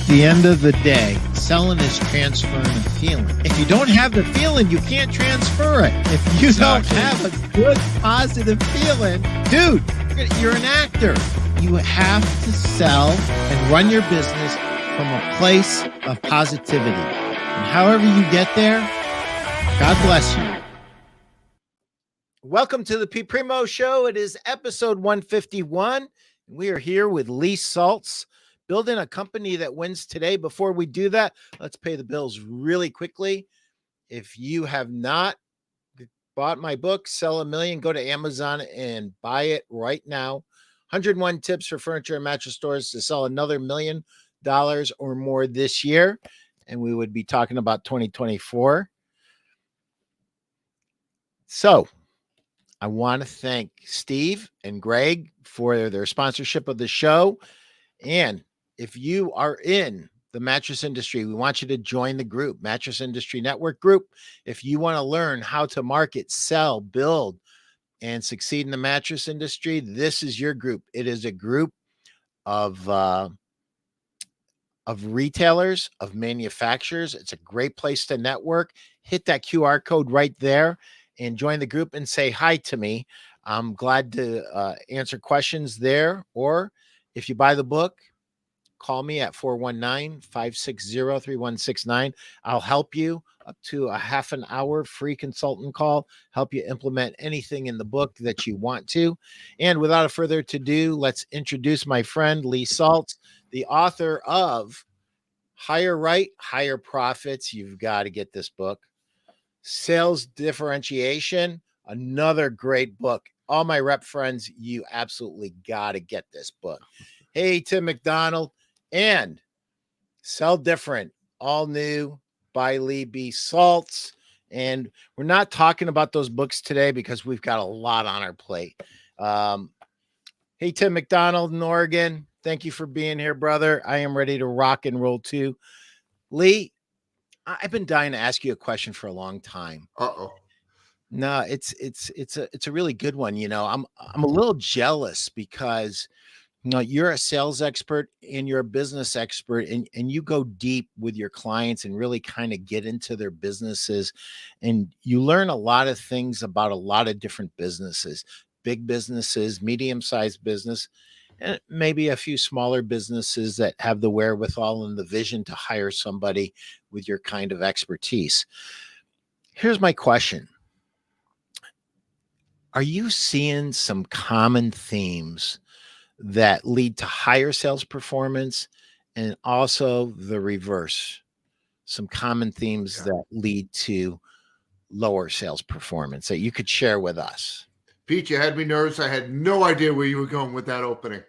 the end of the day, selling is transferring a feeling. If you don't have the feeling, you can't transfer it. If you don't have a good, positive feeling, dude, you're an actor. You have to sell and run your business from a place of positivity. And however you get there, God bless you. Welcome to the Primeau Show. It is episode 151. We are here with Lee Salz, building a company that wins today. Before we do that, let's pay the bills really quickly. If you have not bought my book, Sell a Million, go to Amazon and buy it right now. 101 tips for furniture and mattress stores to sell another $1 million or more this year. And we would be talking about 2024. So I want to thank Steve and Greg for their sponsorship of the show. And if you are in the mattress industry, we want you to join the group, Mattress Industry Network Group. If you want to learn how to market, sell, build, and succeed in the mattress industry, this is your group. It is a group of retailers, of manufacturers. It's a great place to network. Hit that QR code right there and join the group and say hi to me. I'm glad to answer questions there. Or if you buy the book, call me at 419-560-3169. I'll help you up to a half an hour free consultant call, help you implement anything in the book that you want to. And without further ado, let's introduce my friend, Lee Salz, the author of Higher Right, Higher Profits. You've got to get this book. Sales Differentiation, another great book. All my rep friends, you absolutely got to get this book. Hey, Tim McDonald. And Sell Different, all new by Lee B. Salz. And we're not talking about those books today because we've got a lot on our plate. Hey, Tim McDonald in Oregon. Thank you for being here, brother. I am ready to rock and roll too. Lee, I've been dying to ask you a question for a long time. No, it's a really good one. You know, I'm a little jealous because you're a sales expert and you're a business expert, and you go deep with your clients and really kind of get into their businesses, and you learn a lot of things about a lot of different businesses, big businesses, medium-sized business, and maybe a few smaller businesses that have the wherewithal and the vision to hire somebody with your kind of expertise. Here's my question. Are you seeing some common themes that lead to higher sales performance and also the reverse? Some common themes that lead to lower sales performance that you could share with us. Pete, you had me nervous. I had no idea where you were going with that opening.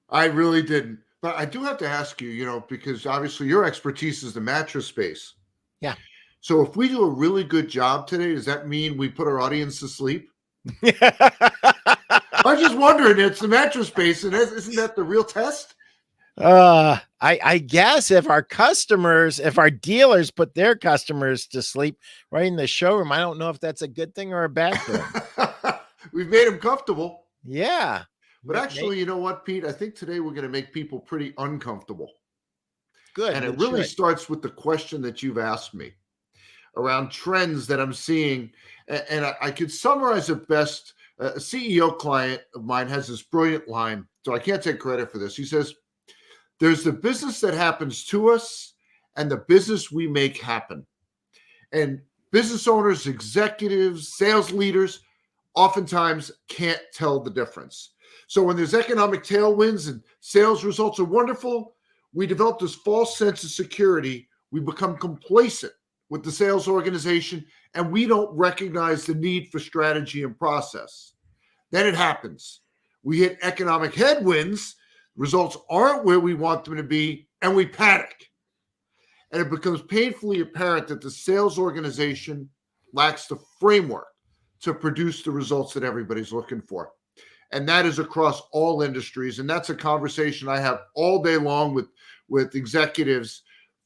I really didn't. But I do have to ask you, because obviously your expertise is the mattress space. Yeah. So if we do a really good job today, does that mean we put our audience to sleep? I'm just wondering, it's the mattress space, and isn't that the real test? I guess if our dealers put their customers to sleep right in the showroom, I don't know if that's a good thing or a bad thing. We've made them comfortable. Yeah. But actually, you know what, Pete? I think today we're going to make people pretty uncomfortable. Good. And it really starts with the question that you've asked me around trends that I'm seeing. And I could summarize it best. A CEO client of mine has this brilliant line, so I can't take credit for this. He says, there's the business that happens to us and the business we make happen. And business owners, executives, sales leaders oftentimes can't tell the difference. So when there's economic tailwinds and sales results are wonderful, we develop this false sense of security. We become complacent with the sales organization, and we don't recognize the need for strategy and process. Then it happens. We hit economic headwinds, results aren't where we want them to be, and we panic. And it becomes painfully apparent that the sales organization lacks the framework to produce the results that everybody's looking for. And that is across all industries. And that's a conversation I have all day long with executives,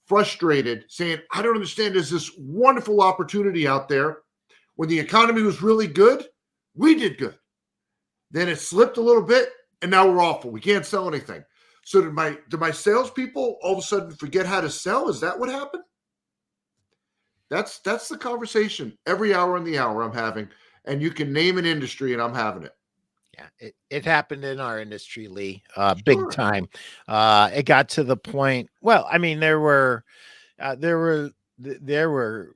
frustrated, saying, I don't understand. There's this wonderful opportunity out there. When the economy was really good, we did good. Then it slipped a little bit. and now we're awful. We can't sell anything. So did my salespeople all of a sudden forget how to sell? Is that what happened? That's the conversation every hour in the hour I'm having. And you can name an industry and I'm having it. Yeah, it happened in our industry, Lee, big Sure. time. It got to the point. Well, I mean, there were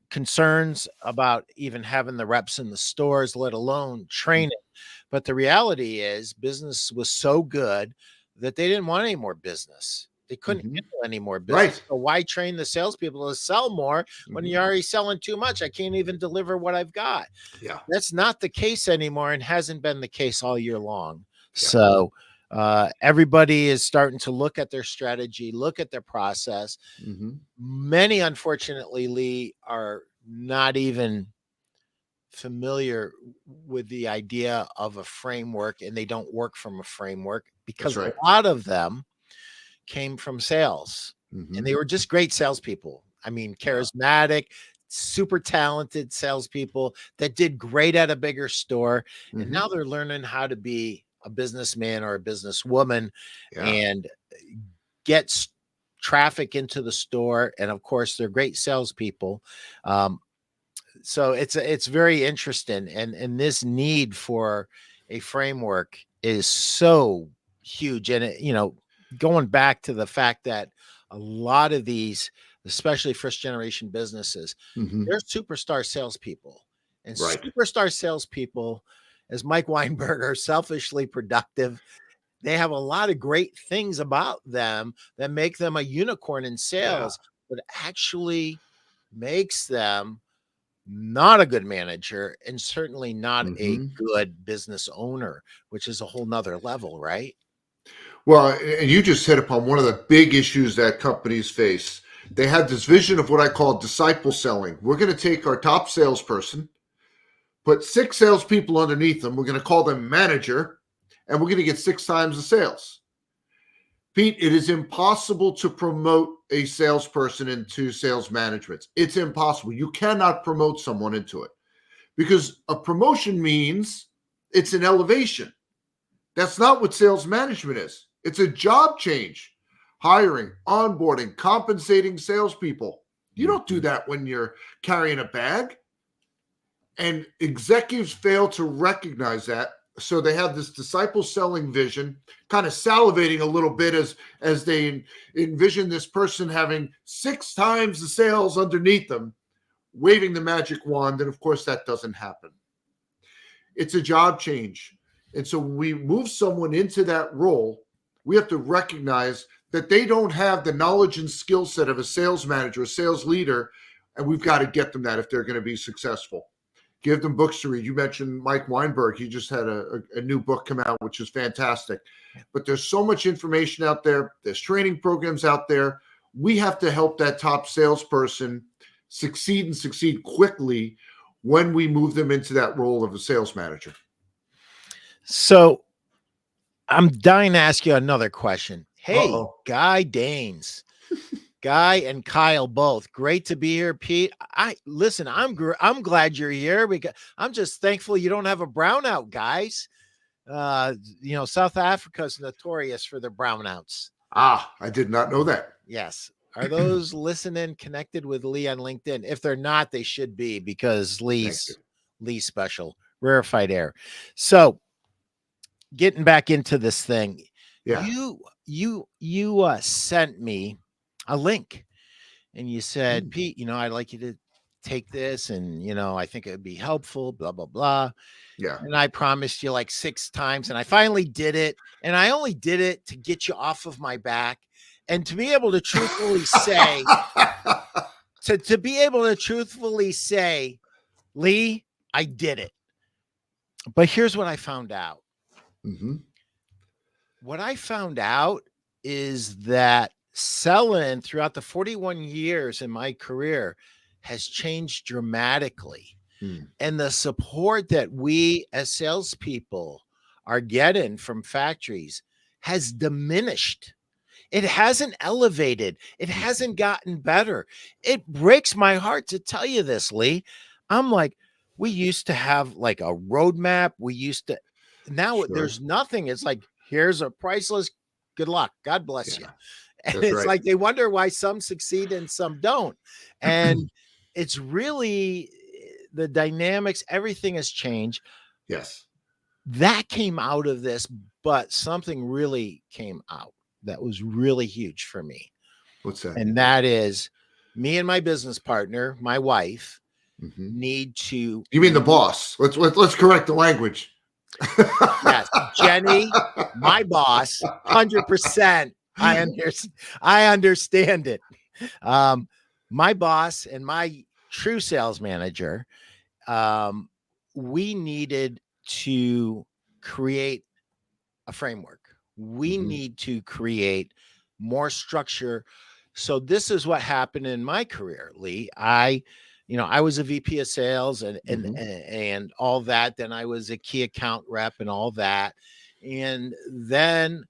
concerns about even having the reps in the stores, let alone training. But the reality is, business was so good that they didn't want any more business. They couldn't handle any more business. Right. So why train the salespeople to sell more when you're already selling too much? I can't even deliver what I've got. Yeah. That's not the case anymore, and hasn't been the case all year long. Yeah. So everybody is starting to look at their strategy, look at their process. Many, unfortunately, Lee, are not even familiar with the idea of a framework, and they don't work from a framework because right. a lot of them came from sales, and they were just great salespeople. I mean, charismatic, super talented salespeople that did great at a bigger store. And now they're learning how to be a businessman or a businesswoman and get traffic into the store. And of course, they're great salespeople. So it's very interesting. And this need for a framework is so huge. And going back to the fact that a lot of these, especially first generation businesses, they're superstar salespeople, and superstar salespeople, as Mike Weinberg, are selfishly productive. They have a lot of great things about them that make them a unicorn in sales, but actually makes them not a good manager and certainly not a good business owner, which is a whole nother level, right? Well, and you just hit upon one of the big issues that companies face. They had this vision of what I call disciple selling. We're going to take our top salesperson, put 6 salespeople underneath them. We're going to call them manager, and we're going to get 6 times the sales. Pete, it is impossible to promote a salesperson into sales management. It's impossible. You cannot promote someone into it because a promotion means it's an elevation. That's not what sales management is. It's a job change. Hiring, onboarding, compensating salespeople. You don't do that when you're carrying a bag. And executives fail to recognize that. So they have this disciple selling vision, kind of salivating a little bit as they envision this person having 6 times the sales underneath them, waving the magic wand. And of course, that doesn't happen. It's a job change. And so when we move someone into that role, we have to recognize that they don't have the knowledge and skill set of a sales manager, a sales leader, and we've got to get them that if they're going to be successful. Give them books to read. You mentioned Mike Weinberg. He just had a new book come out, which is fantastic. But there's so much information out there. There's training programs out there. We have to help that top salesperson succeed and succeed quickly when we move them into that role of a sales manager. So I'm dying to ask you another question. Hey, Guy Danes. Guy and Kyle both. Great to be here, Pete. Listen, I'm glad you're here because I'm just thankful you don't have a brownout, guys. South Africa is notorious for their brownouts. I did not know that. Yes. Are those listening connected with Lee on LinkedIn? If they're not, they should be because Lee's special, rarefied air. So getting back into this thing, you sent me a link and you said, Pete, I'd like you to take this and, I think it would be helpful, blah, blah, blah. Yeah. And I promised you like 6 times and I finally did it. And I only did it to get you off of my back and to be able to truthfully say, to be able to truthfully say, Lee, I did it. But here's what I found out. What I found out is that selling throughout the 41 years in my career has changed dramatically. And the support that we as salespeople are getting from factories has diminished. It hasn't elevated. It hasn't gotten better. It breaks my heart to tell you this, Lee. I'm like, we used to have like a roadmap. We used to, now there's nothing. It's like, Here's a priceless, good luck. God bless you. Yeah, And that's it's right. like they wonder why some succeed and some don't. And it's really the dynamics, everything has changed. Yes. That came out of this, but something really came out that was really huge for me. What's that? And that is me and my business partner, my wife, Mhm. need to. You mean the boss? Let's correct the language. Yes, Jenny, my boss, 100%. I understand it. My boss and my true sales manager, we needed to create a framework. We Mhm. need to create more structure. So this is what happened in my career, Lee. I was a VP of sales Mhm. and all that. Then I was a key account rep and all that. And then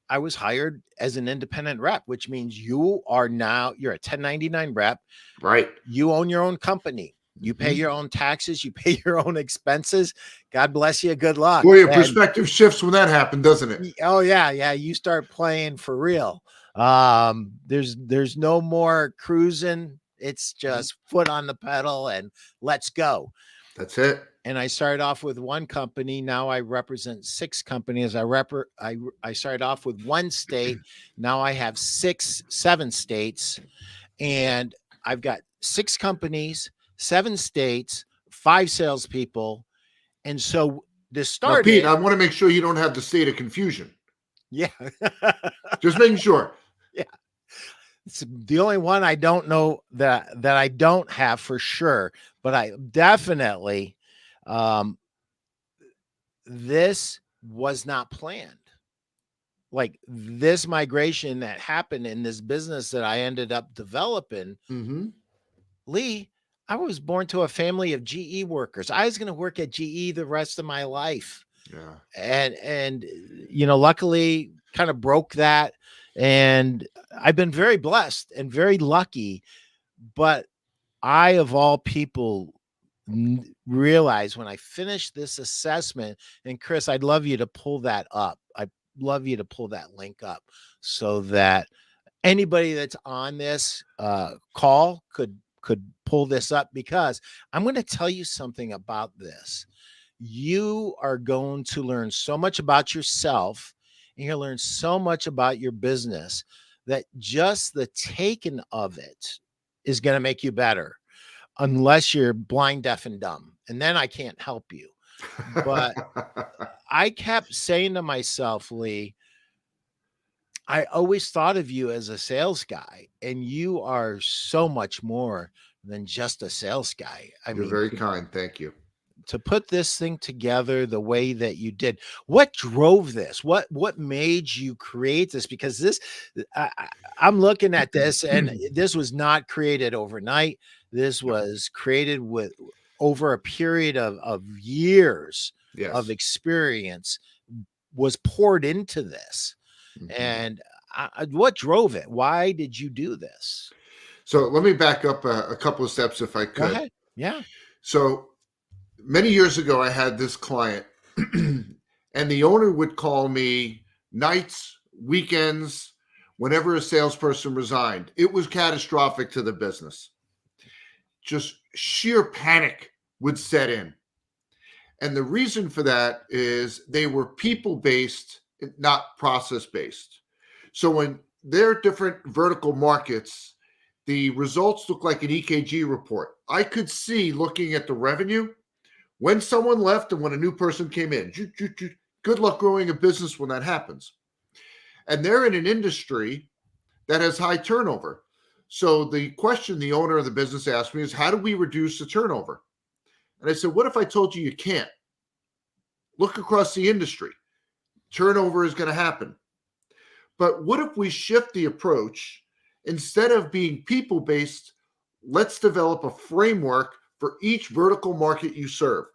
I was hired as an independent rep, which means you're a 1099 rep. Right. You own your own company. You pay Mhm. your own taxes. You pay your own expenses. God bless you. Good luck. Boy, your And perspective shifts when that happened, doesn't it? oh yeah, you start playing for real. There's no more cruising. It's just foot on the pedal and let's go. That's it. And I started off with one company. Now I represent 6 companies. I started off with one state. Now I have 7 states, and I've got 6 companies, 7 states, 5 salespeople. And so this Now, Pete, started, I want to make sure you don't have the state of confusion. yeah. Just making sure. Yeah. It's the only one I don't know that I don't have for sure, but I definitely this was not planned. Like this migration that happened in this business that I ended up developing, Mhm. Lee, I was born to a family of GE workers. I was going to work at GE the rest of my life. Yeah. And luckily kind of broke that, and I've been very blessed and very lucky. But I, of all people, realized when I finished this assessment, and Chris, I'd love you to pull that up. I'd love you to pull that link up so that anybody that's on this call could pull this up, because I'm going to tell you something about this. You are going to learn so much about yourself, and you'll learn so much about your business, that just the taking of it is going to make you better, unless you're blind, deaf, and dumb. And then I can't help you. But I kept saying to myself, Lee, I always thought of you as a sales guy, and you are so much more than just a sales guy. I You're mean, very kind. Thank you. to put this thing together the way that you did, what drove this? What made you create this? Because I'm looking at this, and this was not created overnight. This was created with over a period of years of Yes. experience was poured into this. Mhm. And what drove it? Why did you do this? So let me back up a couple of steps if I Go could. ahead. Yeah. So many years ago, I had this client, and the owner would call me nights, weekends, whenever a salesperson resigned. It was catastrophic to the business. Just sheer panic would set in. And the reason for that is they were people based, not process based. So when they're different vertical markets, the results look like an EKG report. I could see, looking at the revenue, when someone left and when a new person came in. Good luck growing a business when that happens. And they're in an industry that has high turnover. So the question the owner of the business asked me is, how do we reduce the turnover? And I said, what if I told you you can't? Look across the industry. Turnover is going to happen. But what if we shift the approach? Instead of being people based, let's develop a framework for each vertical market you serve,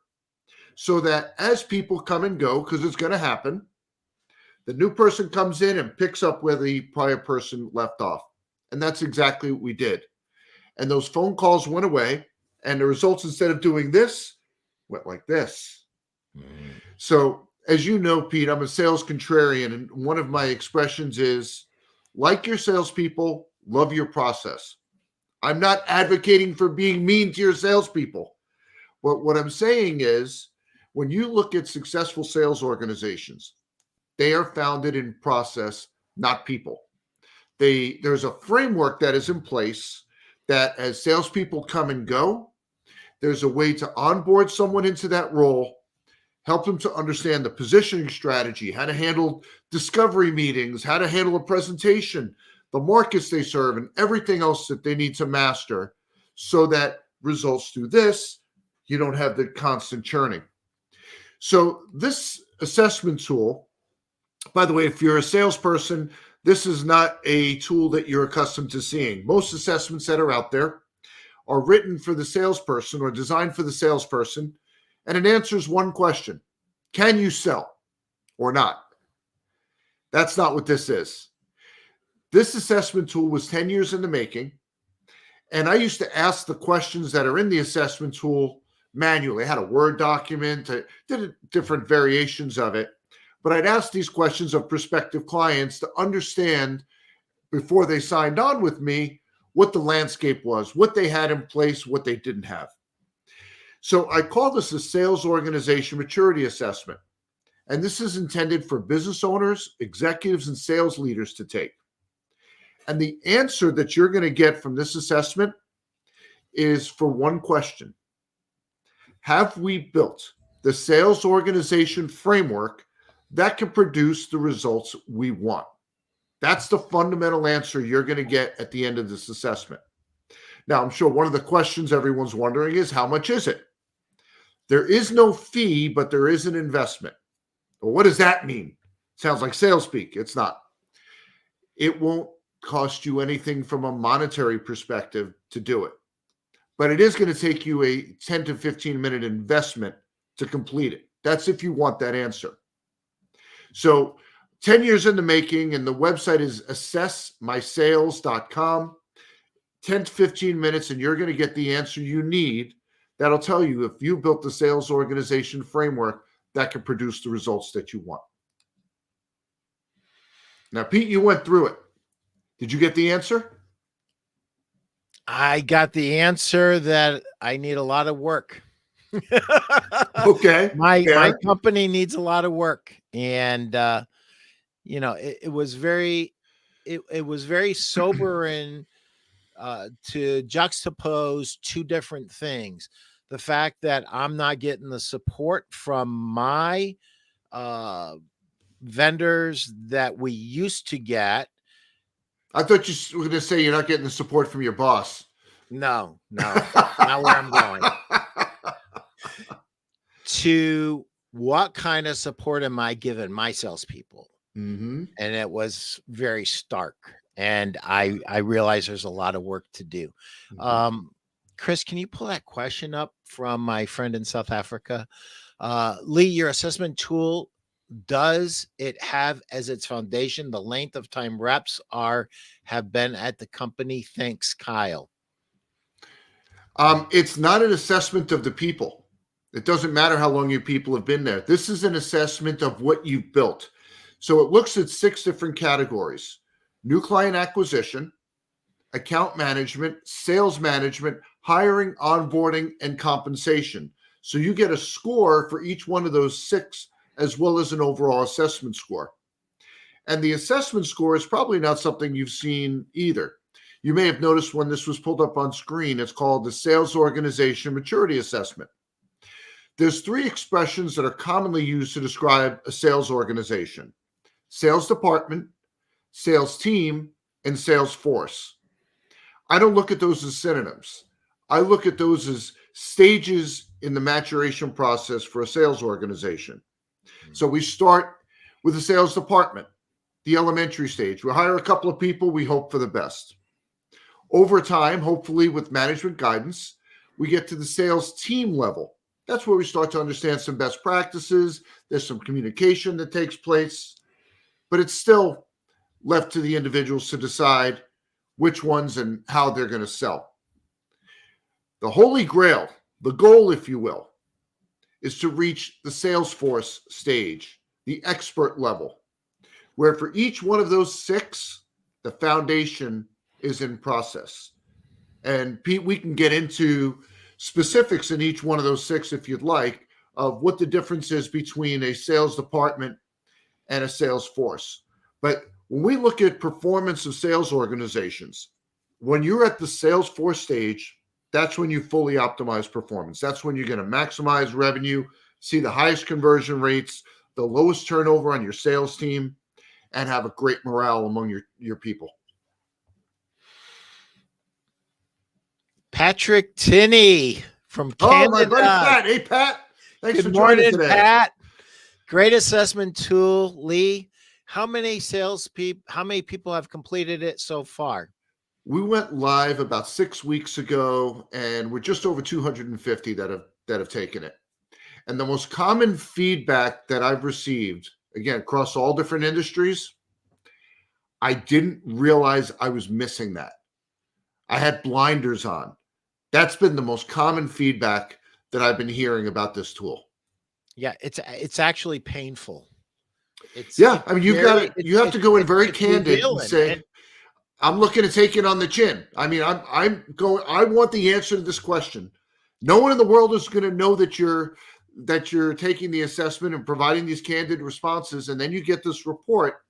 so that as people come and go, because it's going to happen, the new person comes in and picks up where the prior person left off. And that's exactly what we did. And those phone calls went away, and the results, instead of doing this, went like this. So as you know, Pete, I'm a sales contrarian, and one of my expressions is, like your salespeople, love your process. I'm not advocating for being mean to your salespeople. But what I'm saying is, when you look at successful sales organizations, they are founded in process, not people. There's a framework that is in place that as salespeople come and go, there's a way to onboard someone into that role, help them to understand the positioning strategy, how to handle discovery meetings, how to handle a presentation, the markets they serve, and everything else that they need to master so that results through this, you don't have the constant churning. So this assessment tool, by the way, if you're a salesperson, this is not a tool that you're accustomed to seeing. Most assessments that are out there are written for the salesperson or designed for the salesperson, and it answers one question: can you sell or not? That's not what this is. This assessment tool was 10 years in the making, and I used to ask the questions that are in the assessment tool manually. I had a Word document, I did different variations of it, but I'd ask these questions of prospective clients to understand before they signed on with me what the landscape was, what they had in place, what they didn't have. So I call this a sales organization maturity assessment. And this is intended for business owners, executives, and sales leaders to take. And the answer that you're going to get from this assessment is for one question: have we built the sales organization framework that can produce the results we want? That's the fundamental answer you're going to get at the end of this assessment. Now, I'm sure one of the questions everyone's wondering is, how much is it? There is no fee, but there is an investment. Well, what does that mean? Sounds like sales speak. It's not. It won't cost you anything from a monetary perspective to do it, but it is going to take you a 10 to 15 minute investment to complete it. That's if you want that answer. So 10 years in the making, and the website is assessmysales.com. 10 to 15 minutes, and you're going to get the answer you need. That'll tell you if you built the sales organization framework that can produce the results that you want. Now, Pete, you went through it. Did you get the answer? I got the answer that I need a lot of work. Okay. My company needs a lot of work. And, it was very sobering to juxtapose two different things. The fact that I'm not getting the support from my vendors that we used to get. I thought you were going to say you're not getting the support from your boss. No, not where I'm going. To what kind of support am I giving my salespeople? Mm-hmm. And it was very stark. And I realize there's a lot of work to do. Mm-hmm. Chris, can you pull that question up from my friend in South Africa? Lee, your assessment tool, does it have as its foundation the length of time reps have been at the company? Thanks, Kyle. It's not an assessment of the people. It doesn't matter how long your people have been there. This is an assessment of what you've built. So it looks at 6 different categories: new client acquisition, account management, sales management, hiring, onboarding, and compensation. So you get a score for each one of those 6, as well as an overall assessment score. And the assessment score is probably not something you've seen either. You may have noticed when this was pulled up on screen, it's called the Sales Organization Maturity Assessment. There's 3 expressions that are commonly used to describe a sales organization: sales department, sales team, and sales force. I don't look at those as synonyms. I look at those as stages in the maturation process for a sales organization. So we start with the sales department, the elementary stage. We hire a couple of people, we hope for the best. Over time, hopefully with management guidance, we get to the sales team level. That's where we start to understand some best practices. There's some communication that takes place, but it's still left to the individuals to decide which ones and how they're going to sell. The holy grail, the goal, if you will, is to reach the Salesforce stage, the expert level, where for each one of those 6, the foundation is in process. And Pete, we can get into specifics in each one of those 6 if you'd like, of what the difference is between a sales department and a sales force. But when we look at performance of sales organizations, when you're at the sales force stage, that's when you fully optimize performance. That's when you're going to maximize revenue, see the highest conversion rates, the lowest turnover on your sales team, and have a great morale among your people. Patrick Tinney from Canada. Oh, my buddy Pat. Hey, Pat. Thanks for Good joining morning, today. Pat. Great assessment tool, Lee. How many people have completed it so far? We went live about 6 weeks ago, and we're just over 250 that have taken it. And the most common feedback that I've received, again, across all different industries, I didn't realize I was missing that. I had blinders on. That's been the most common feedback that I've been hearing about this tool. Yeah, it's actually painful. I mean, you have to go in very candid and say, I'm looking to take it on the chin. I mean, I want the answer to this question. No one in the world is going to know that you're taking the assessment and providing these candid responses. And then you get this report.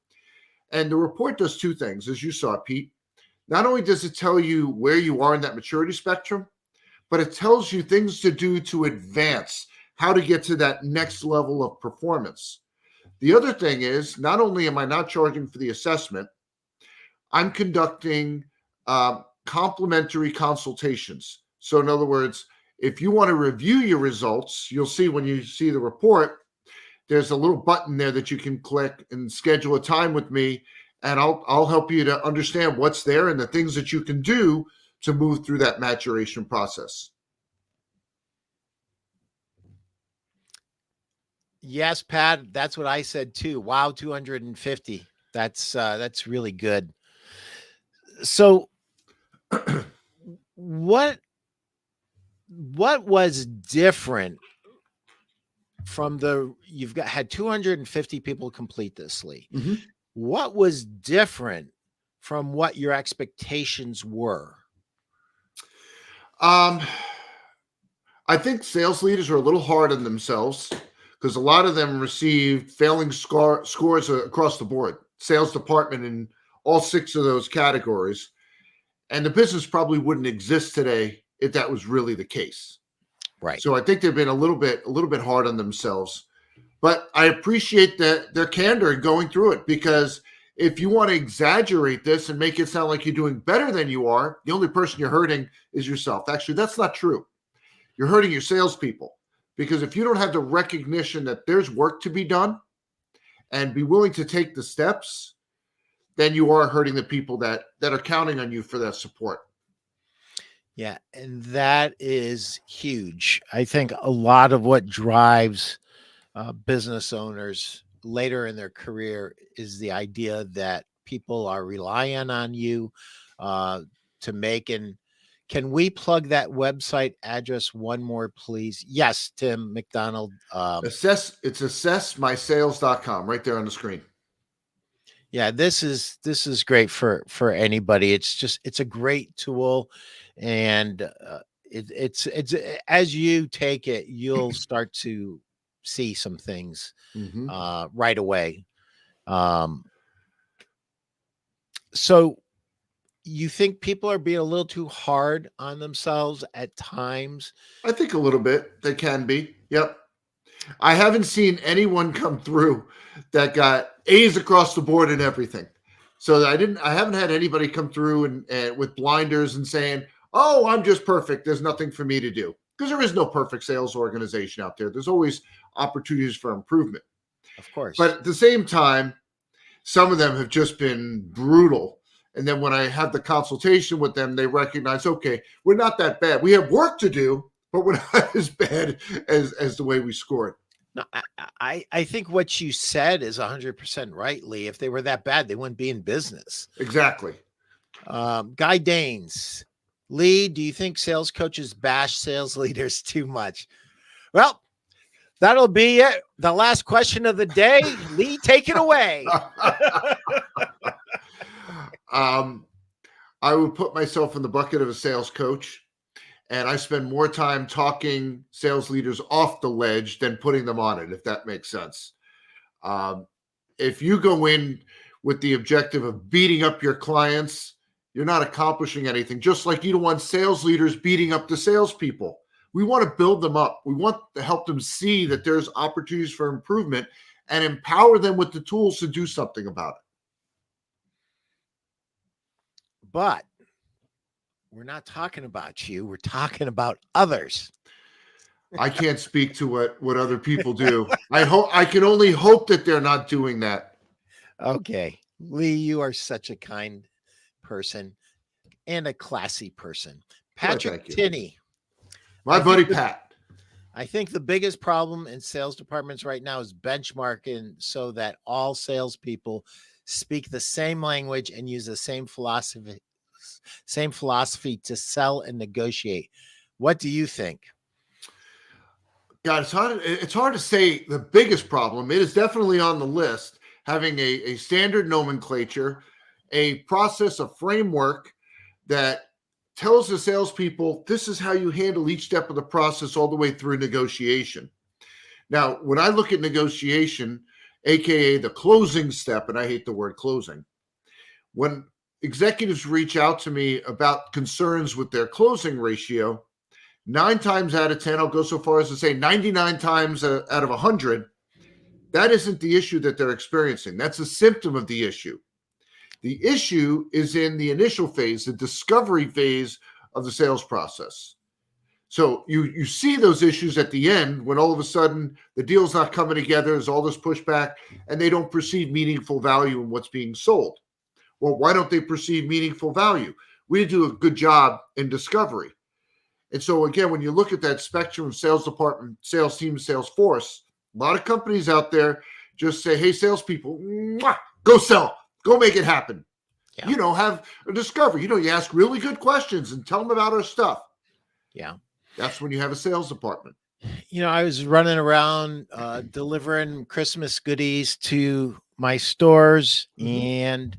And the report does 2 things, as you saw, Pete. Not only does it tell you where you are in that maturity spectrum, but it tells you things to do to advance, how to get to that next level of performance. The other thing is, not only am I not charging for the assessment, I'm conducting complimentary consultations. So in other words, if you want to review your results, you'll see when you see the report, there's a little button there that you can click and schedule a time with me, and I'll help you to understand what's there and the things that you can do to move through that maturation process. Yes, Pat, that's what I said too. Wow, 250. That's really good. So what was different from had 250 people complete this, Lee. Mm-hmm. What was different from what your expectations were? I think sales leaders are a little hard on themselves because a lot of them received failing scores across the board, sales department in all 6 of those categories. And the business probably wouldn't exist today if that was really the case. Right. So I think they've been a little bit hard on themselves. But I appreciate their candor in going through it, because if you want to exaggerate this and make it sound like you're doing better than you are, the only person you're hurting is yourself. Actually, that's not true. You're hurting your salespeople, because if you don't have the recognition that there's work to be done and be willing to take the steps, then you are hurting the people that are counting on you for that support. Yeah, and that is huge. I think a lot of what drives business owners later in their career is the idea that people are relying on you to make. And can we plug that website address one more, please? Yes, Tim McDonald. It's assessmysales.com right there on the screen. Yeah, this is great for anybody. It's a great tool, and it's as you take it, you'll start to see some things right away. So you think people are being a little too hard on themselves at times? I think a little bit. They can be. Yep. I haven't seen anyone come through that got A's across the board and everything. So I haven't had anybody come through and with blinders and saying, "Oh, I'm just perfect. There's nothing for me to do." Because there is no perfect sales organization out there. There's always opportunities for improvement. Of course. But at the same time, some of them have just been brutal. And then when I have the consultation with them, they recognize, okay, we're not that bad. We have work to do, but we're not as bad as the way we scored. No, I think what you said is 100% right, Lee. If they were that bad, they wouldn't be in business. Exactly. Guy Danes. Lee, do you think sales coaches bash sales leaders too much? Well, That'll be it. The last question of the day. Lee, take it away. I would put myself in the bucket of a sales coach, and I spend more time talking sales leaders off the ledge than putting them on it, if that makes sense. If you go in with the objective of beating up your clients, you're not accomplishing anything. Just like you don't want sales leaders beating up the salespeople. We want to build them up. We want to help them see that there's opportunities for improvement and empower them with the tools to do something about it. But we're not talking about you. We're talking about others. I can't speak to what other people do. I can only hope that they're not doing that. Okay. Lee, you are such a kind person and a classy person. Patrick Tinney. My buddy Pat. I think the biggest problem in sales departments right now is benchmarking so that all salespeople speak the same language and use the same philosophy to sell and negotiate. What do you think? God, it's hard to say the biggest problem. It is definitely on the list, having a standard nomenclature, a process, a framework that tells the salespeople, this is how you handle each step of the process all the way through negotiation. Now, when I look at negotiation, AKA the closing step, and I hate the word closing, when executives reach out to me about concerns with their closing ratio, 9 times out of 10, I'll go so far as to say 99 times out of 100, that isn't the issue that they're experiencing. That's a symptom of the issue. The issue is in the initial phase, the discovery phase of the sales process. So you see those issues at the end when all of a sudden the deal's not coming together, there's all this pushback, and they don't perceive meaningful value in what's being sold. Well, why don't they perceive meaningful value? We do a good job in discovery. And so again, when you look at that spectrum of sales department, sales team, sales force, a lot of companies out there just say, hey, salespeople, go sell, go make it happen. Yeah. Have a discovery. You ask really good questions and tell them about our stuff. Yeah. That's when you have a sales department. I was running around delivering Christmas goodies to my stores, and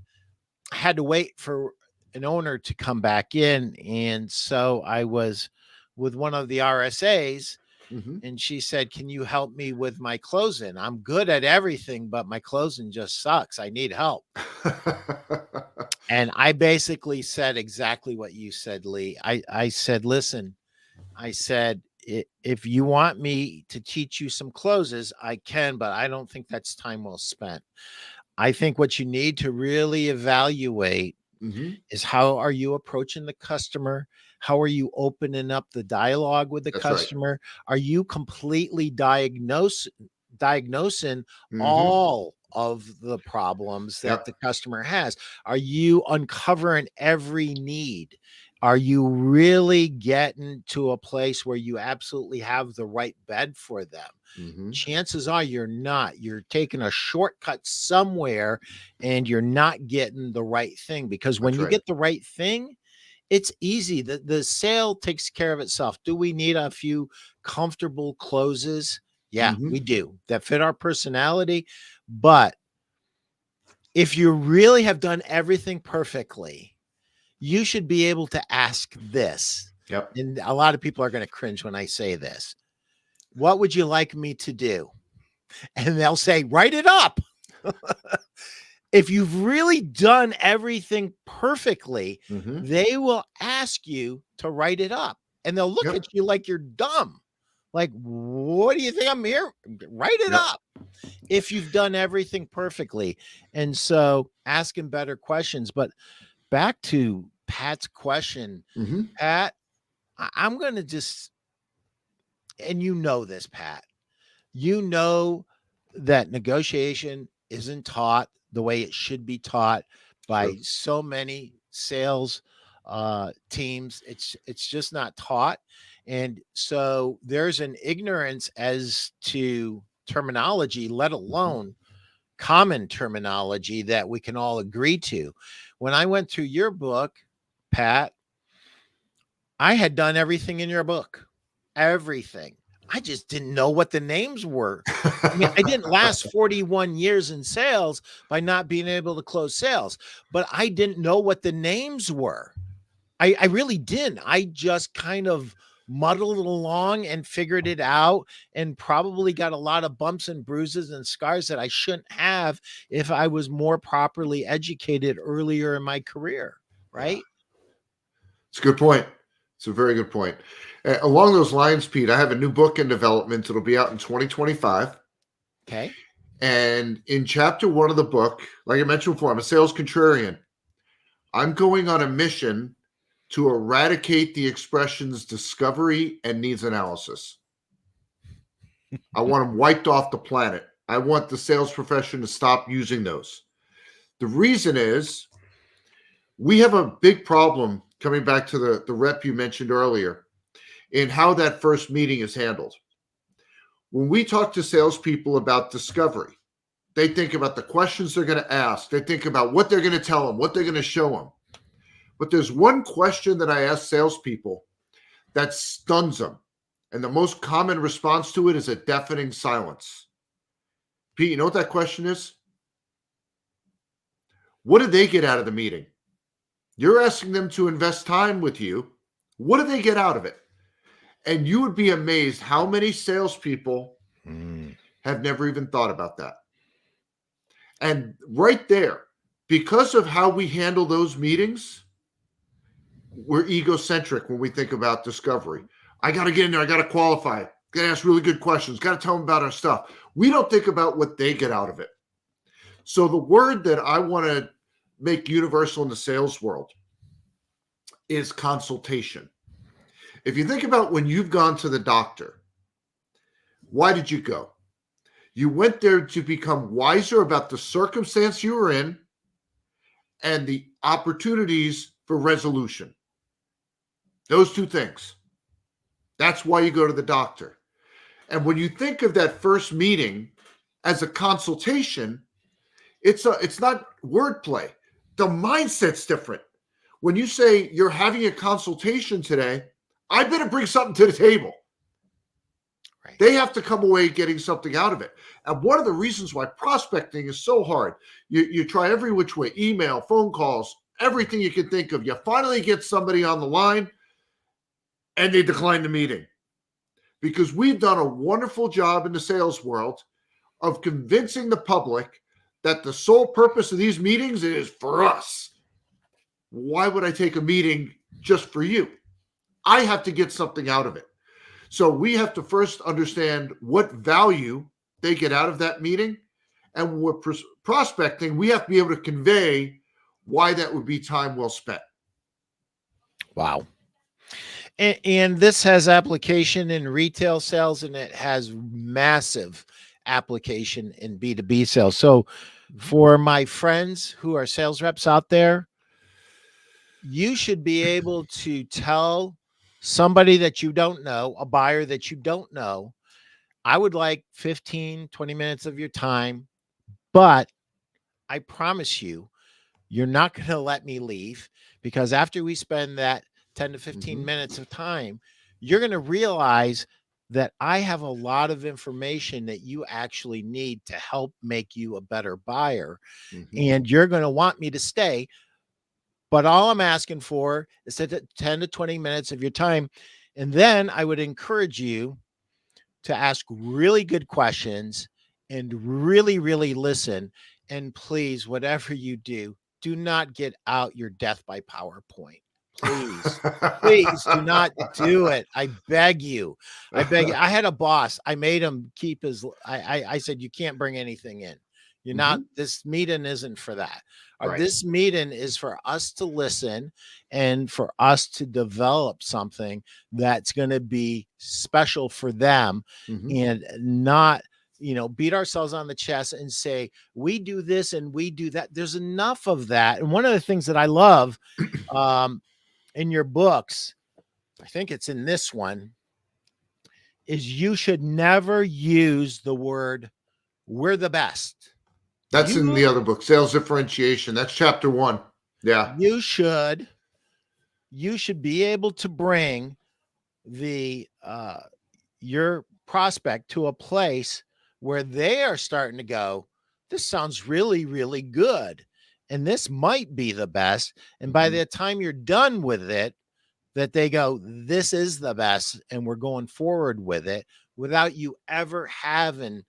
I had to wait for an owner to come back in. And so I was with one of the RSAs, and she said, can you help me with my closing? I'm good at everything, but my closing just sucks. I need help. And I basically said exactly what you said, Lee. I said, listen, I said, if you want me to teach you some closes, I can, but I don't think that's time well spent. I think what you need to really evaluate is how are you approaching the customer? How are you opening up the dialogue with the customer? Right. Are you completely diagnosing all of the problems that the customer has? Are you uncovering every need? Are you really getting to a place where you absolutely have the right bed for them? Chances are you're not. You're taking a shortcut somewhere and you're not getting the right thing, because when you get the right thing, it's easy. The sale takes care of itself. Do we need a few comfortable closes? Yeah, we do, that fit our personality. But if you really have done everything perfectly, you should be able to ask this. Yep. And a lot of people are going to cringe when I say this. What would you like me to do? And they'll say, write it up. If you've really done everything perfectly, they will ask you to write it up. And they'll look at you like you're dumb. Like, what do you think I'm here? Write it up. If you've done everything perfectly. And so asking better questions. But back to Pat's question, Pat, I'm going to just, and this, Pat, that negotiation isn't taught the way it should be taught by so many sales teams. It's just not taught. And so there's an ignorance as to terminology, let alone common terminology that we can all agree to. When I went through your book, Pat, I had done everything in your book, everything. I just didn't know what the names were. I mean, I didn't last 41 years in sales by not being able to close sales, but I didn't know what the names were. I really didn't. I just kind of muddled along and figured it out, and probably got a lot of bumps and bruises and scars that I shouldn't have if I was more properly educated earlier in my career. Yeah, Right. it's a good point. It's a very good point. Along those lines, Pete, I have a new book in development. It'll be out in 2025. Okay. And in chapter 1 of the book, like I mentioned before, I'm a sales contrarian. I'm going on a mission to eradicate the expressions discovery and needs analysis. I want them wiped off the planet. I want the sales profession to stop using those. The reason is we have a big problem, coming back to the rep you mentioned earlier, in how that first meeting is handled. When we talk to salespeople about discovery, they think about the questions they're going to ask. They think about what they're going to tell them, what they're going to show them. But there's one question that I ask salespeople that stuns them. And the most common response to it is a deafening silence. Pete, you know what that question is? What did they get out of the meeting? You're asking them to invest time with you. What do they get out of it? And you would be amazed how many salespeople have never even thought about that. And right there, because of how we handle those meetings, we're egocentric when we think about discovery. I got to get in there. I got to qualify. Got to ask really good questions. Got to tell them about our stuff. We don't think about what they get out of it. So the word that I want to make universal in the sales world is consultation. If you think about when you've gone to the doctor, why did you go? You went there to become wiser about the circumstance you were in and the opportunities for resolution. Those two things. That's why you go to the doctor. And when you think of that first meeting as a consultation, it's not wordplay. The mindset's different. When you say you're having a consultation today, I better bring something to the table. Right. They have to come away getting something out of it. And one of the reasons why prospecting is so hard, you try every which way, email, phone calls, everything you can think of. You finally get somebody on the line and they decline the meeting. Because we've done a wonderful job in the sales world of convincing the public that the sole purpose of these meetings is for us. Why would I take a meeting just for you? I have to get something out of it. So we have to first understand what value they get out of that meeting. And when we're prospecting, we have to be able to convey why that would be time well spent. Wow. And this has application in retail sales, and it has massive application in B2B sales. So for my friends who are sales reps out there, you should be able to tell somebody that you don't know, a buyer that you don't know, I would like 15, 20 minutes of your time, but I promise you, you're not going to let me leave, because after we spend that 10 to 15 minutes of time, you're going to realize that I have a lot of information that you actually need to help make you a better buyer. And you're going to want me to stay. But all I'm asking for is 10 to 20 minutes of your time. And then I would encourage you to ask really good questions and really, really listen. And please, whatever you do, do not get out your death by PowerPoint. Please do not do it. I beg you. I beg you. I had a boss. I made him keep his, I said, you can't bring anything in. You're not, this meeting isn't for that. Right. This meeting is for us to listen and for us to develop something that's going to be special for them, and not, beat ourselves on the chest and say, we do this and we do that. There's enough of that. And one of the things that I love in your books, I think it's in this one, is you should never use the word "we're the best." That's in the other book, Sales Differentiation. That's chapter 1. Yeah. You should be able to bring the your prospect to a place where they are starting to go, this sounds really, really good. And this might be the best. And by the time you're done with it, that they go, this is the best. And we're going forward with it without you ever having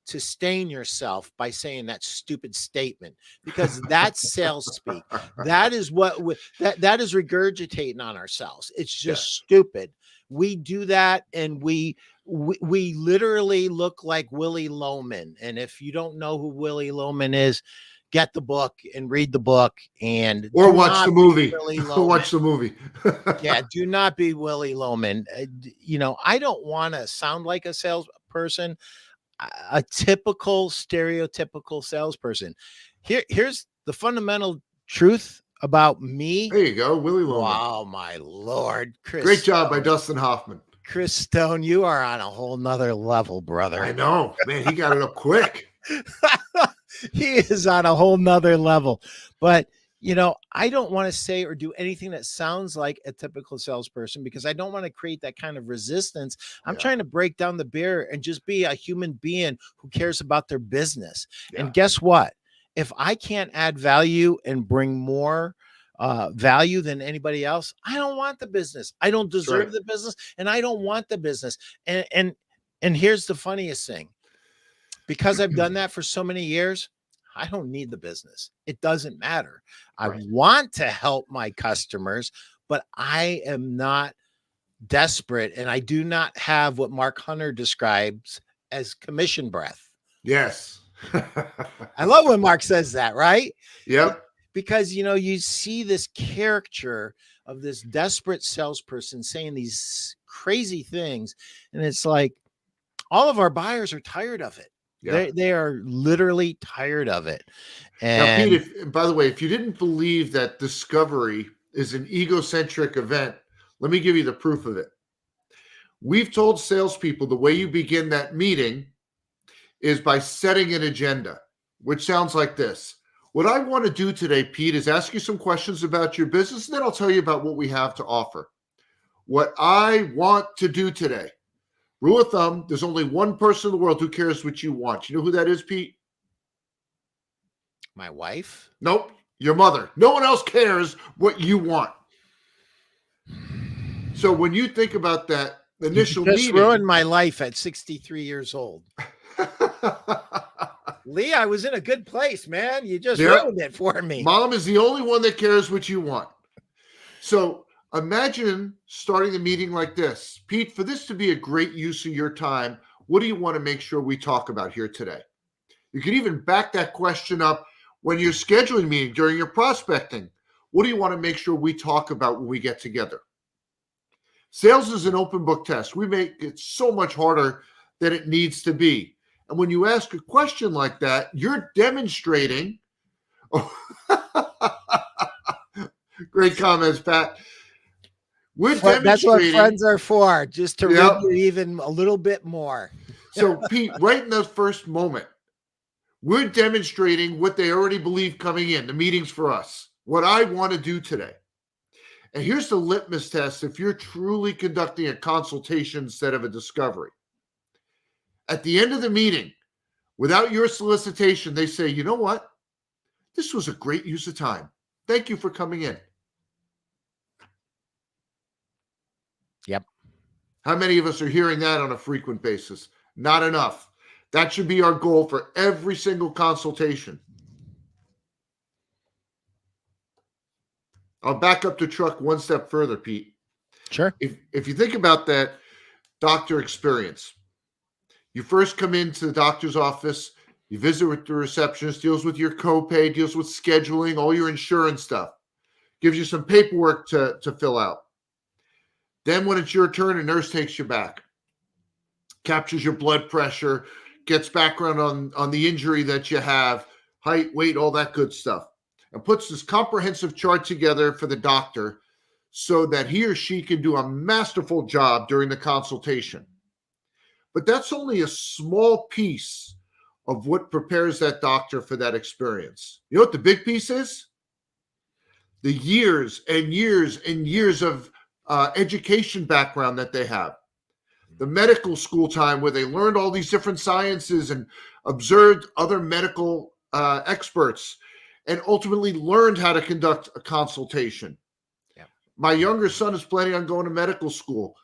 to stain yourself by saying that stupid statement, because that's sales speak. That is what that is regurgitating on ourselves. It's just stupid. We do that, and we literally look like Willie Loman. And if you don't know who Willie Loman is, get the book and read the book, and or watch the movie. Watch the movie. Yeah, do not be Willie Loman. I don't want to sound like a salesperson, a typical stereotypical salesperson. Here's the fundamental truth about me. There you go, Willie Loman. Wow, my Lord, Chris. Great job by Dustin Hoffman. Chris Stone, you are on a whole nother level, brother. I know, man. He got it up quick. He is on a whole nother level. But I don't want to say or do anything that sounds like a typical salesperson, because I don't want to create that kind of resistance. I'm trying to break down the barrier and just be a human being who cares about their business. And guess what? If I can't add value and bring more value than anybody else, I don't want the business. I don't deserve the business, and I don't want the business. And here's the funniest thing. Because I've done that for so many years, I don't need the business. It doesn't matter. I want to help my customers, but I am not desperate, and I do not have what Mark Hunter describes as commission breath. Yes. I love when Mark says that, right? Yep. Because, you see this caricature of this desperate salesperson saying these crazy things, and it's like all of our buyers are tired of it. Yeah. They are literally tired of it. And now, Pete, by the way, if you didn't believe that discovery is an egocentric event, let me give you the proof of it. We've told salespeople the way you begin that meeting is by setting an agenda, which sounds like this. What I want to do today, Pete, is ask you some questions about your business, and then I'll tell you about what we have to offer. What I want to do today. Rule of thumb, there's only one person in the world who cares what you want. You know who that is, Pete? My wife? Nope. Your mother. No one else cares what you want. So when you think about that initial meeting. You just ruined my life at 63 years old. Lee, I was in a good place, man. You just ruined it for me. Mom is the only one that cares what you want. So imagine starting the meeting like this. Pete, for this to be a great use of your time, what do you want to make sure we talk about here today? You can even back that question up when you're scheduling a meeting during your prospecting. What do you want to make sure we talk about when we get together? Sales is an open book test. We make it so much harder than it needs to be. And when you ask a question like that, you're demonstrating. Great comments, Pat. That's what friends are for, just to read you even a little bit more. So, Pete, right in the first moment, we're demonstrating what they already believe coming in. The meeting's for us. What I want to do today. And here's the litmus test if you're truly conducting a consultation instead of a discovery. At the end of the meeting, without your solicitation, they say, you know what? This was a great use of time. Thank you for coming in. Yep. How many of us are hearing that on a frequent basis? Not enough. That should be our goal for every single consultation. I'll back up the truck one step further, Pete. Sure. If you think about that doctor experience, you first come into the doctor's office, you visit with the receptionist, deals with your copay, deals with scheduling, all your insurance stuff, gives you some paperwork to fill out. Then when it's your turn, a nurse takes you back, captures your blood pressure, gets background on the injury that you have, height, weight, all that good stuff, and puts this comprehensive chart together for the doctor so that he or she can do a masterful job during the consultation. But that's only a small piece of what prepares that doctor for that experience. You know what the big piece is? The years and years and years of education background that they have. the medical school time where they learned all these different sciences and observed other medical experts and ultimately learned how to conduct a consultation. Yeah. My younger son is planning on going to medical school.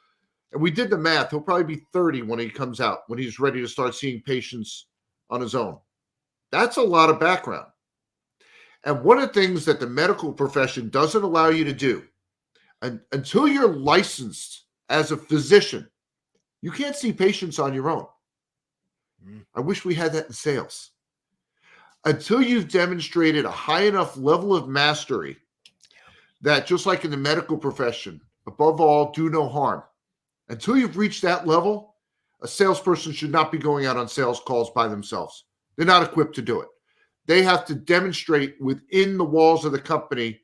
And we did the math. He'll probably be 30 when he comes out, when he's ready to start seeing patients on his own. That's a lot of background. And one of the things that the medical profession doesn't allow you to do, until you're licensed as a physician, you can't see patients on your own. I wish we had that in sales. Until you've demonstrated a high enough level of mastery that, just like in the medical profession, above all, do no harm. Until you've reached that level, a salesperson should not be going out on sales calls by themselves. They're not equipped to do it. They have to demonstrate within the walls of the company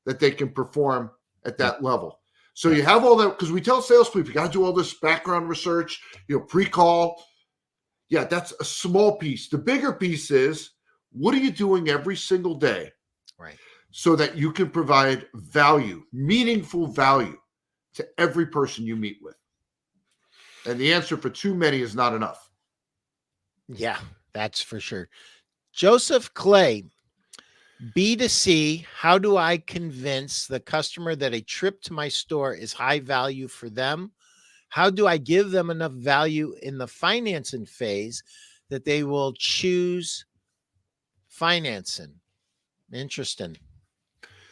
that they can perform at that level. So you have all that, because we tell salespeople, you got to do all this background research, pre-call. Yeah, that's a small piece. The bigger piece is, what are you doing every single day, right, so that you can provide value, meaningful value, to every person you meet with? And the answer for too many is not enough. Yeah, that's for sure. Joseph Clay, B2C, how do I convince the customer that a trip to my store is high value for them? How do I give them enough value in the financing phase that they will choose financing? Interesting.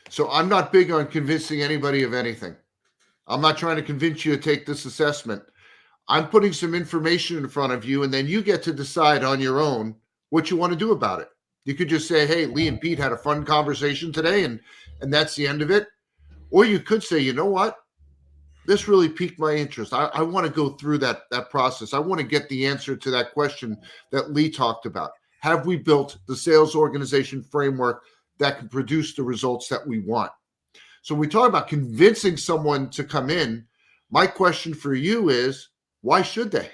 So I'm not big on convincing anybody of anything. I'm not trying to convince you to take this assessment. I'm putting some information in front of you, and then you get to decide on your own what you want to do about it. You could just say, hey, Lee and Pete had a fun conversation today, and that's the end of it. Or you could say, you know what? This really piqued my interest. I want to go through that process. I want to get the answer to that question that Lee talked about. Have we built the sales organization framework that can produce the results that we want? So when we talk about convincing someone to come in, my question for you is, why should they?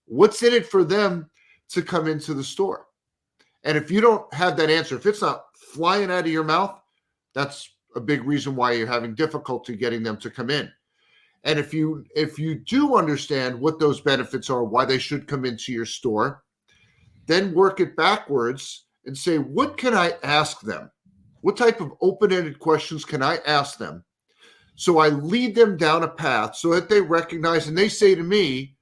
What's in it for them to come into the store? And if you don't have that answer, if it's not flying out of your mouth, that's a big reason why you're having difficulty getting them to come in. And if you do understand what those benefits are, why they should come into your store, then work it backwards and say, what can I ask them? What type of open-ended questions can I ask them? So I lead them down a path so that they recognize, and they say to me,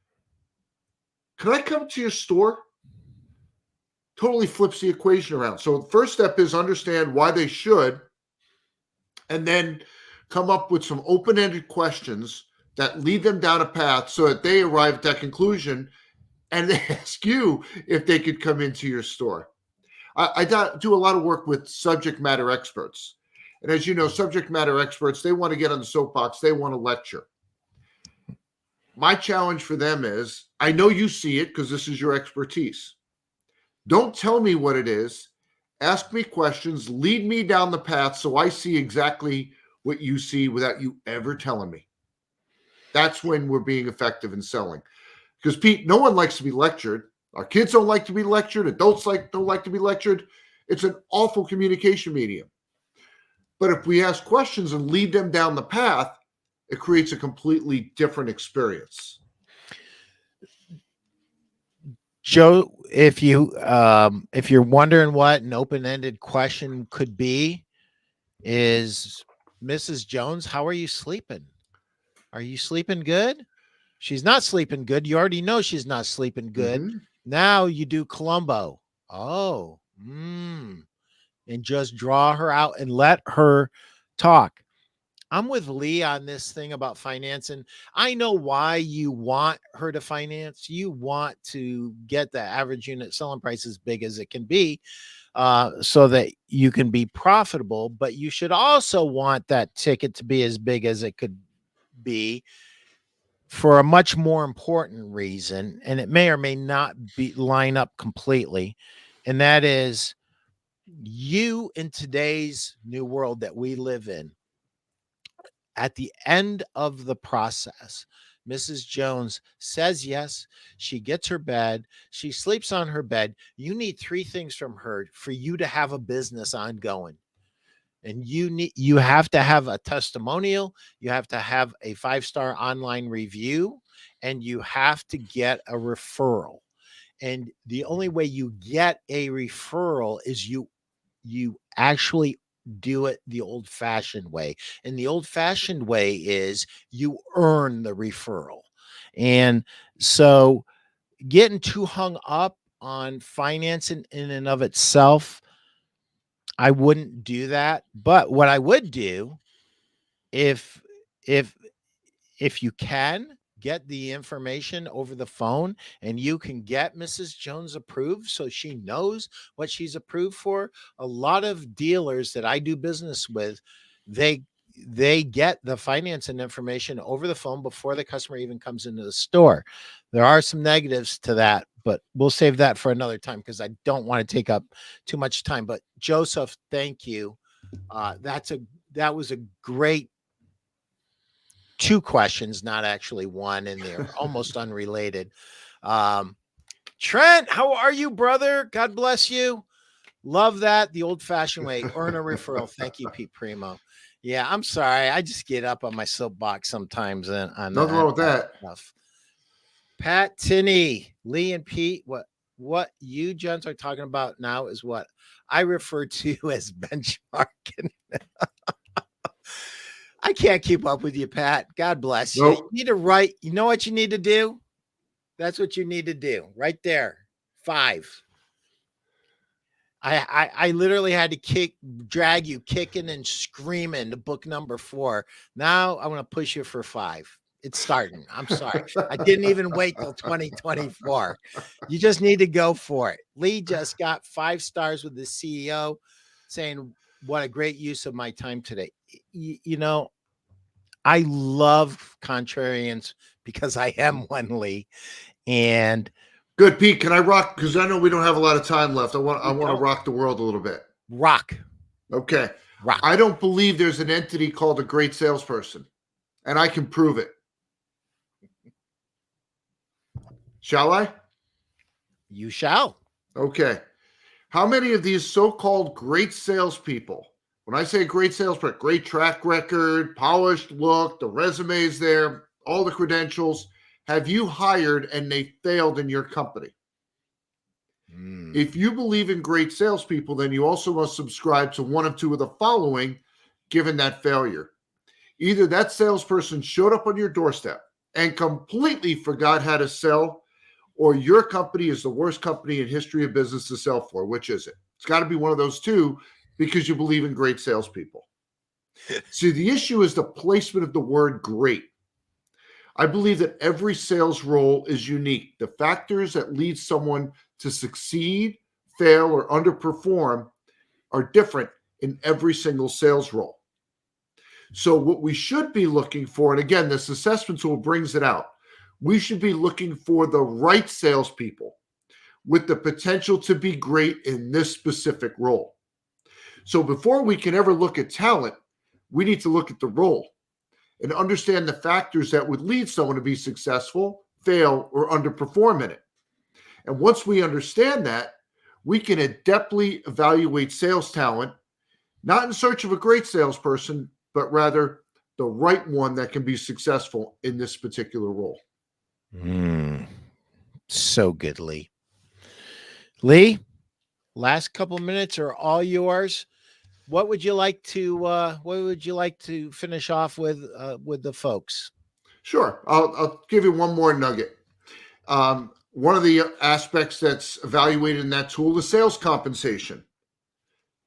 can I come to your store? Totally flips the equation around. So the first step is understand why they should, and then come up with some open-ended questions that lead them down a path so that they arrive at that conclusion, and they ask you if they could come into your store. I do a lot of work with subject matter experts. And as you know, subject matter experts, they want to get on the soapbox. They want to lecture. My challenge for them is, I know you see it because this is your expertise. Don't tell me what it is. Ask me questions. Lead me down the path so I see exactly what you see without you ever telling me. That's when we're being effective in selling. Because, Pete, no one likes to be lectured. Our kids don't like to be lectured. Adults don't like to be lectured. It's an awful communication medium. But if we ask questions and lead them down the path, it creates a completely different experience. Joe, if you're wondering what an open-ended question could be, is Mrs. Jones, how are you sleeping? Are you sleeping good? She's not sleeping good. You already know she's not sleeping good. Mm-hmm. Now you do Columbo. Oh, and just draw her out and let her talk. I'm with Lee on this thing about financing. I know why you want her to finance. You want to get the average unit selling price as big as it can be, so that you can be profitable. But you should also want that ticket to be as big as it could be for a much more important reason. And it may or may not be line up completely. And that is, you in today's new world that we live in, at the end of the process, Mrs. Jones says yes. She gets her bed. She sleeps on her bed. You need three things from her for you to have a business ongoing. And you have to have a testimonial. You have to have a 5-star online review. and you have to get a referral. And the only way you get a referral is you actually do it the old-fashioned way. And the old-fashioned way is you earn the referral. And so getting too hung up on finance in and of itself, I wouldn't do that. But what I would do, if if if you can get the information over the phone and you can get Mrs. Jones approved so she knows what she's approved for. A lot of dealers that I do business with, they get the financing information over the phone before the customer even comes into the store. There are some negatives to that, but we'll save that for another time because I don't want to take up too much time. But Joseph, thank you. That was a great two questions, not actually one, and they're almost unrelated. Trent, how are you, brother? God bless you. Love that. The old-fashioned way. Earn a referral. Thank you, Pete Primeau. Yeah, I'm sorry. I just get up on my soapbox sometimes and on Nothing wrong with that stuff. Pat, Tinney, Lee, and Pete, what you gents are talking about now is what I refer to as benchmarking. I can't keep up with you, Pat. God bless you. Nope. You need to write. You know what you need to do? That's what you need to do right there. 5. I literally had to drag you kicking and screaming to book number 4. Now I want to push you for 5. It's starting. I'm sorry. I didn't even wait till 2024. You just need to go for it. Lee just got 5 stars with the CEO saying, what a great use of my time today. You know, I love contrarians because I am one, Lee. And good, Pete. Can I rock? Because I know we don't have a lot of time left. I want to rock the world a little bit. Rock. Okay. Rock. I don't believe there's an entity called a great salesperson, and I can prove it. Shall I? You shall. Okay. How many of these so-called great salespeople, when I say great salesperson, great track record, polished look, the resume's there, all the credentials, have you hired and they failed in your company? If you believe in great salespeople, then you also must subscribe to one of two of the following, given that failure. Either that salesperson showed up on your doorstep and completely forgot how to sell, or your company is the worst company in history of business to sell for. Which is it? It's got to be one of those two because you believe in great salespeople. See, the issue is the placement of the word great. I believe that every sales role is unique. The factors that lead someone to succeed, fail, or underperform are different in every single sales role. So what we should be looking for, and again, this assessment tool brings it out, we should be looking for the right salespeople with the potential to be great in this specific role. So before we can ever look at talent, we need to look at the role and understand the factors that would lead someone to be successful, fail, or underperform in it. And once we understand that, we can adeptly evaluate sales talent, not in search of a great salesperson, but rather the right one that can be successful in this particular role. So good, Lee. Lee, last couple minutes are all yours. What would you like to finish off with the folks? Sure. I'll give you one more nugget. One of the aspects that's evaluated in that tool is sales compensation.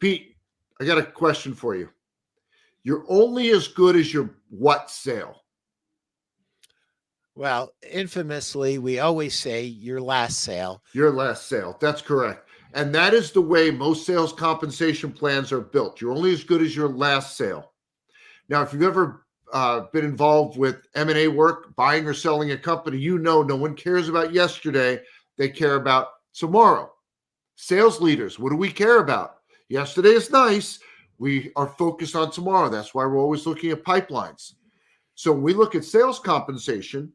Pete, I got a question for you. You're only as good as your what sale? Well, infamously, we always say your last sale. Your last sale. That's correct. And that is the way most sales compensation plans are built. You're only as good as your last sale. Now, if you've ever been involved with M&A work, buying or selling a company, you know no one cares about yesterday. They care about tomorrow. Sales leaders, what do we care about? Yesterday is nice. We are focused on tomorrow. That's why we're always looking at pipelines. So when we look at sales compensation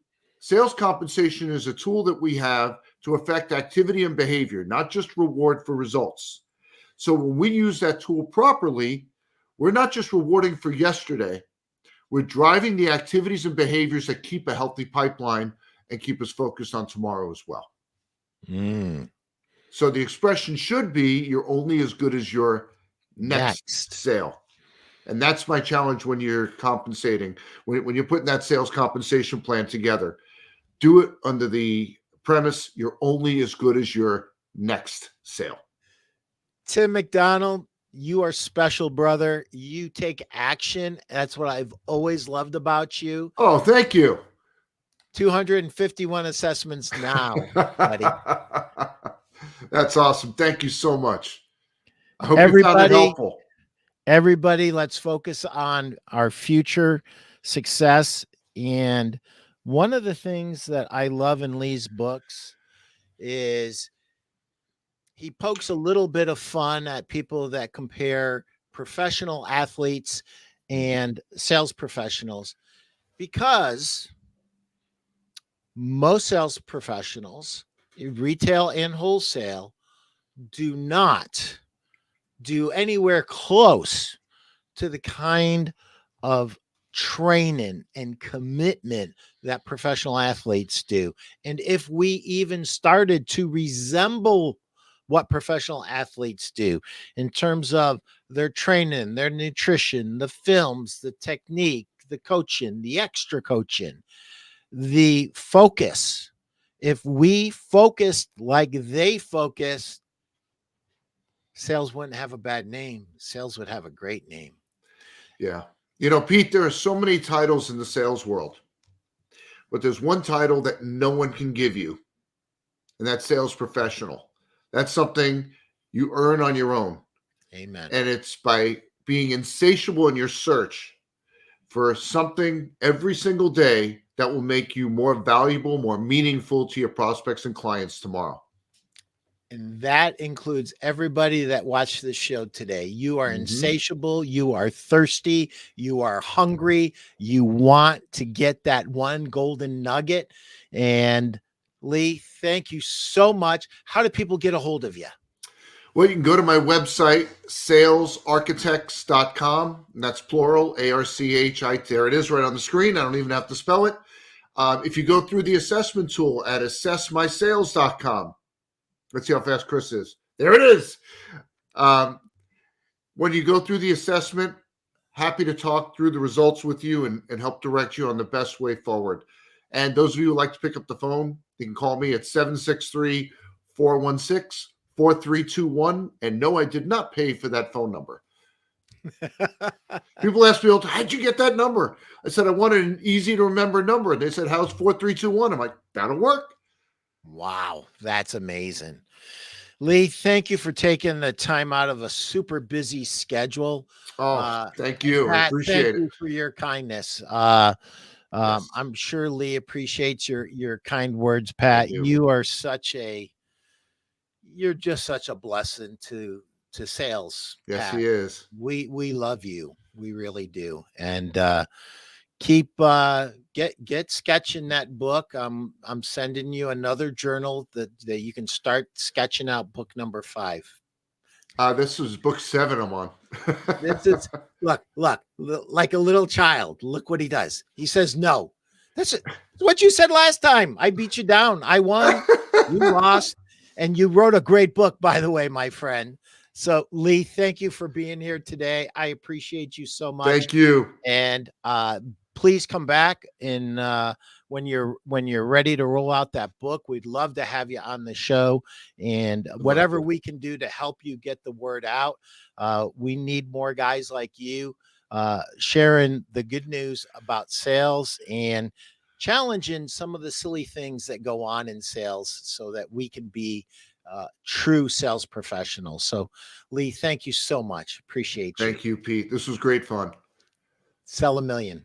is a tool that we have to affect activity and behavior, not just reward for results. So when we use that tool properly, we're not just rewarding for yesterday. We're driving the activities and behaviors that keep a healthy pipeline and keep us focused on tomorrow as well. Mm, So the expression should be, you're only as good as your next sale. And that's my challenge when you're compensating, when you're putting that sales compensation plan together. Do it under the premise, you're only as good as your next sale. Tim McDonald, you are special, brother. You take action. That's what I've always loved about you. Oh, thank you. 251 assessments now, buddy. That's awesome. Thank you so much. I hope you found it helpful. Everybody, let's focus on our future success. And one of the things that I love in Lee's books is he pokes a little bit of fun at people that compare professional athletes and sales professionals, because most sales professionals, retail and wholesale, do not do anywhere close to the kind of training and commitment that professional athletes do. And if we even started to resemble what professional athletes do in terms of their training, their nutrition, the films, the technique, the coaching, the extra coaching, the focus, if we focused like they focus, sales wouldn't have a bad name. Sales would have a great name. Yeah. You know, Pete, there are so many titles in the sales world, but there's one title that no one can give you, and that's sales professional. That's something you earn on your own. Amen. And it's by being insatiable in your search for something every single day that will make you more valuable, more meaningful to your prospects and clients tomorrow. And that includes everybody that watched this show today. You are insatiable. You are thirsty. You are hungry. You want to get that one golden nugget. And Lee, thank you so much. How do people get a hold of you? Well, you can go to my website, salesarchitects.com. And that's plural, A-R-C-H-I. There it is right on the screen. I don't even have to spell it. If you go through the assessment tool at assessmysales.com, let's see how fast Chris is. There it is. When you go through the assessment, happy to talk through the results with you and help direct you on the best way forward. And those of you who like to pick up the phone, you can call me at 763-416-4321. And no, I did not pay for that phone number. People ask me, how'd you get that number? I said, I wanted an easy to remember number. And they said, how's 4321? I'm like, that'll work. Wow, that's amazing. Lee, thank you for taking the time out of a super busy schedule. Oh, thank you. Pat, I appreciate thank it. you for your kindness. Yes. I'm sure Lee appreciates your kind words, Pat. You're just such a blessing to sales. Yes, Pat. he is. We love you. We really do. And keep get sketching that book. I'm sending you another journal that you can start sketching out book number 5. This is book 7 I'm on. This is look, like a little child. Look what he does. He says no. That's what you said last time. I beat you down. I won. You lost. And you wrote a great book, by the way, my friend. So Lee, thank you for being here today. I appreciate you so much. Thank you. And please come back and when you're ready to roll out that book. We'd love to have you on the show, and whatever we can do to help you get the word out. We need more guys like you sharing the good news about sales and challenging some of the silly things that go on in sales so that we can be true sales professionals. So Lee, thank you so much. Appreciate you. Thank you, Pete. This was great fun. Sell a million.